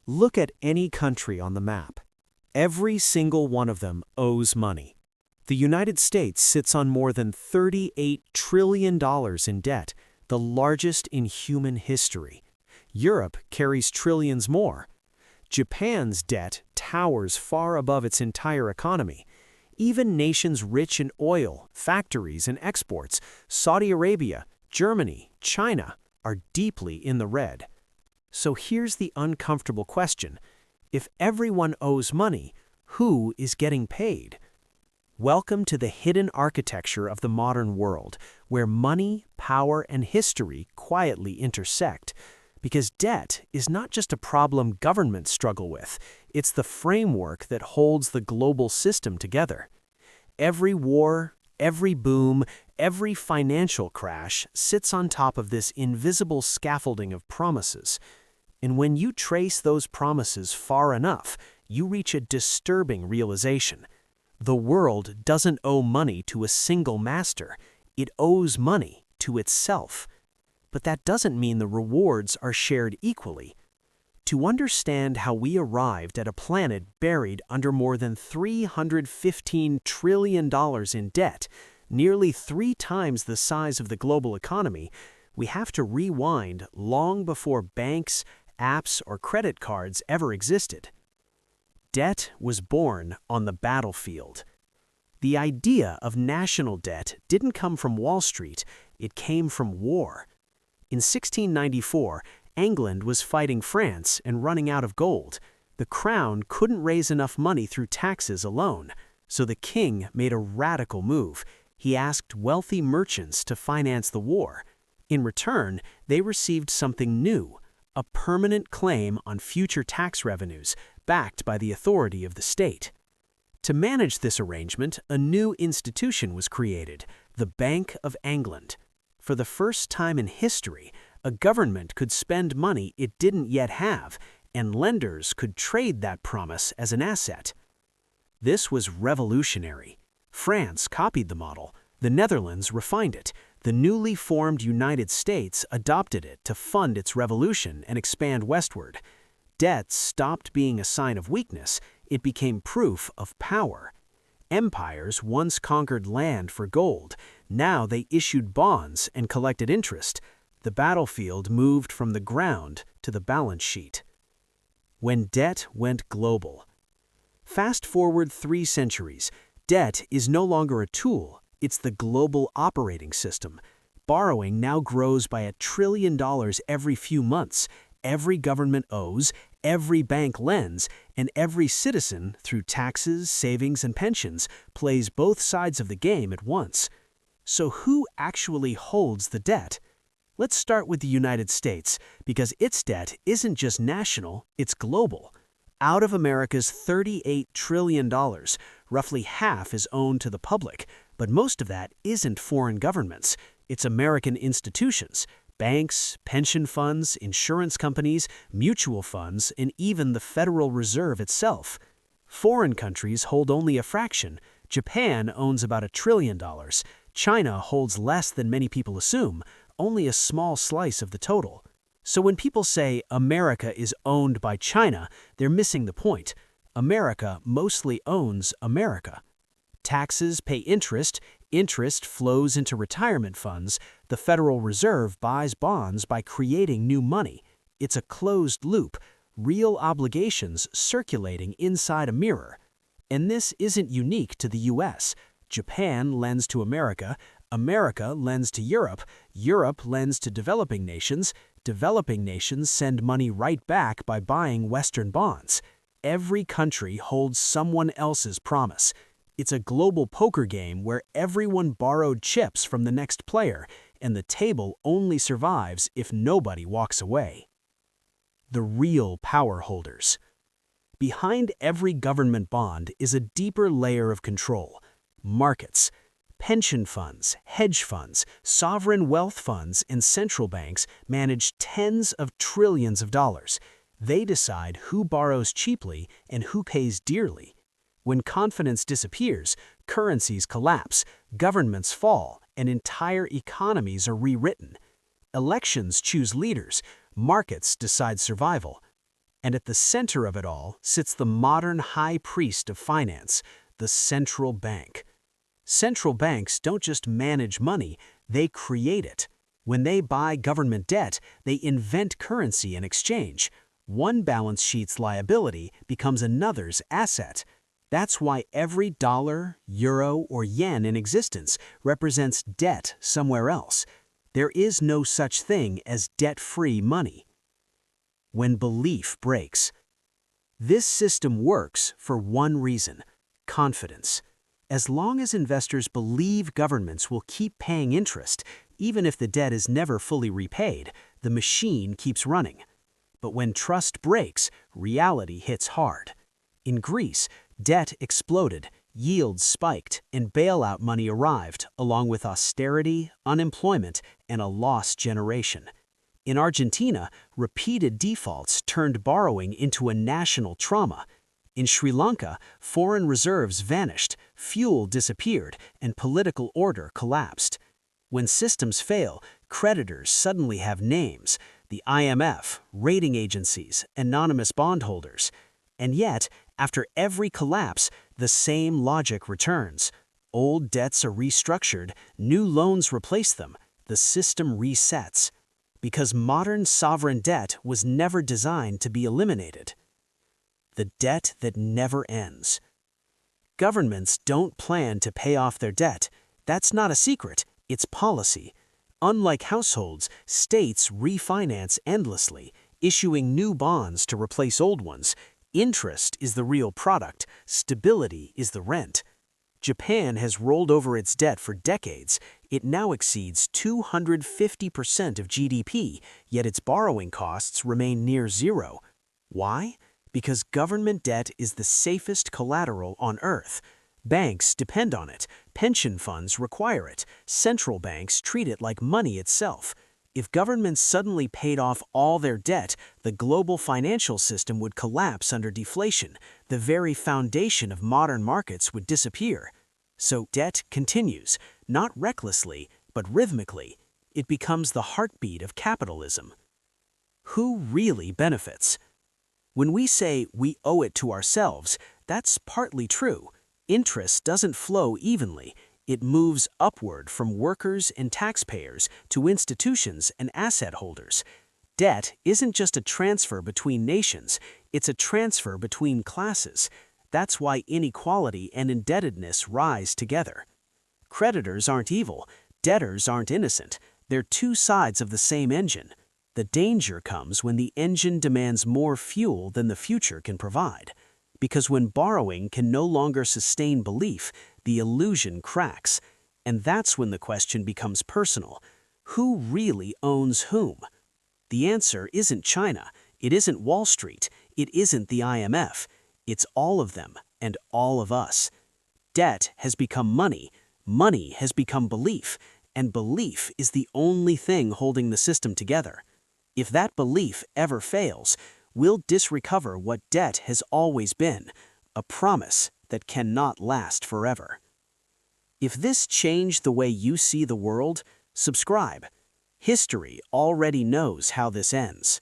Look at any country on the map. Every single one of them owes money. The United States sits on more than $38 trillion in debt, the largest in human history. Europe carries trillions more. Japan's debt towers far above its entire economy. Even nations rich in oil, factories, and exports, Saudi Arabia, Germany, China, are deeply in the red. So here's the uncomfortable question. If everyone owes money, who is getting paid? Welcome to the hidden architecture of the modern world, where money, power, and history quietly intersect. Because debt is not just a problem governments struggle with, it's the framework that holds the global system together. Every war, every boom, every financial crash sits on top of this invisible scaffolding of promises. And when you trace those promises far enough, you reach a disturbing realization. The world doesn't owe money to a single master. It owes money to itself. But that doesn't mean the rewards are shared equally. To understand how we arrived at a planet buried under more than $315 trillion in debt, nearly 3 times the size of the global economy, we have to rewind long before banks, apps, or credit cards ever existed. Debt was born on the battlefield. The idea of national debt didn't come from Wall Street, it came from war. In 1694, England was fighting France and running out of gold. The crown couldn't raise enough money through taxes alone, so the king made a radical move. He asked wealthy merchants to finance the war. In return, they received something new, a permanent claim on future tax revenues, backed by the authority of the state. To manage this arrangement, a new institution was created, the Bank of England. For the first time in history, a government could spend money it didn't yet have, and lenders could trade that promise as an asset. This was revolutionary. France copied the model, the Netherlands refined it, the newly formed United States adopted it to fund its revolution and expand westward. Debt stopped being a sign of weakness, it became proof of power. Empires once conquered land for gold, now they issued bonds and collected interest. The battlefield moved from the ground to the balance sheet. When debt went global. Fast forward 3 centuries, debt is no longer a tool, it's the global operating system. Borrowing now grows by $1 trillion every few months. Every government owes, every bank lends, and every citizen, through taxes, savings, and pensions, plays both sides of the game at once. So who actually holds the debt? Let's start with the United States, because its debt isn't just national, it's global. Out of America's $38 trillion, roughly half is owned to the public, but most of that isn't foreign governments, it's American institutions. Banks, pension funds, insurance companies, mutual funds, and even the Federal Reserve itself. Foreign countries hold only a fraction. Japan owns about $1 trillion. China holds less than many people assume, only a small slice of the total. So when people say America is owned by China, they're missing the point. America mostly owns America. Taxes pay interest, interest flows into retirement funds, the Federal Reserve buys bonds by creating new money. It's a closed loop, real obligations circulating inside a mirror. And this isn't unique to the US. Japan lends to America, America lends to Europe, Europe lends to developing nations send money right back by buying Western bonds. Every country holds someone else's promise. It's a global poker game where everyone borrowed chips from the next player, and the table only survives if nobody walks away. The real power holders. Behind every government bond is a deeper layer of control. Markets. Pension funds, hedge funds, sovereign wealth funds, and central banks manage tens of trillions of dollars. They decide who borrows cheaply and who pays dearly. When confidence disappears, currencies collapse, governments fall, and entire economies are rewritten. Elections choose leaders, markets decide survival. And at the center of it all sits the modern high priest of finance, the central bank. Central banks don't just manage money, they create it. When they buy government debt, they invent currency in exchange. One balance sheet's liability becomes another's asset. That's why every dollar, euro, or yen in existence represents debt somewhere else. There is no such thing as debt-free money. When belief breaks. This system works for one reason: confidence. As long as investors believe governments will keep paying interest, even if the debt is never fully repaid, the machine keeps running. But when trust breaks, reality hits hard. In Greece, debt exploded, yields spiked, and bailout money arrived, along with austerity, unemployment, and a lost generation. In Argentina, repeated defaults turned borrowing into a national trauma. In Sri Lanka, foreign reserves vanished, fuel disappeared, and political order collapsed. When systems fail, creditors suddenly have names: the IMF, rating agencies, anonymous bondholders. And yet, after every collapse, the same logic returns. Old debts are restructured, new loans replace them, the system resets. Because modern sovereign debt was never designed to be eliminated. The debt that never ends. Governments don't plan to pay off their debt. That's not a secret, it's policy. Unlike households, states refinance endlessly, issuing new bonds to replace old ones. Interest is the real product, stability is the rent. Japan has rolled over its debt for decades. It now exceeds 250% of GDP, yet its borrowing costs remain near zero. Why? Because government debt is the safest collateral on earth. Banks depend on it, pension funds require it, central banks treat it like money itself. If governments suddenly paid off all their debt, the global financial system would collapse under deflation. The very foundation of modern markets would disappear. So debt continues, not recklessly, but rhythmically. It becomes the heartbeat of capitalism. Who really benefits? When we say we owe it to ourselves, that's partly true. Interest doesn't flow evenly. It moves upward from workers and taxpayers to institutions and asset holders. Debt isn't just a transfer between nations, it's a transfer between classes. That's why inequality and indebtedness rise together. Creditors aren't evil, debtors aren't innocent. They're two sides of the same engine. The danger comes when the engine demands more fuel than the future can provide. Because when borrowing can no longer sustain belief, the illusion cracks. And that's when the question becomes personal. Who really owns whom? The answer isn't China, it isn't Wall Street, it isn't the IMF. It's all of them and all of us. Debt has become money, money has become belief, and belief is the only thing holding the system together. If that belief ever fails, we'll disrecover what debt has always been, a promise that cannot last forever. If this changed the way you see the world, subscribe. History already knows how this ends.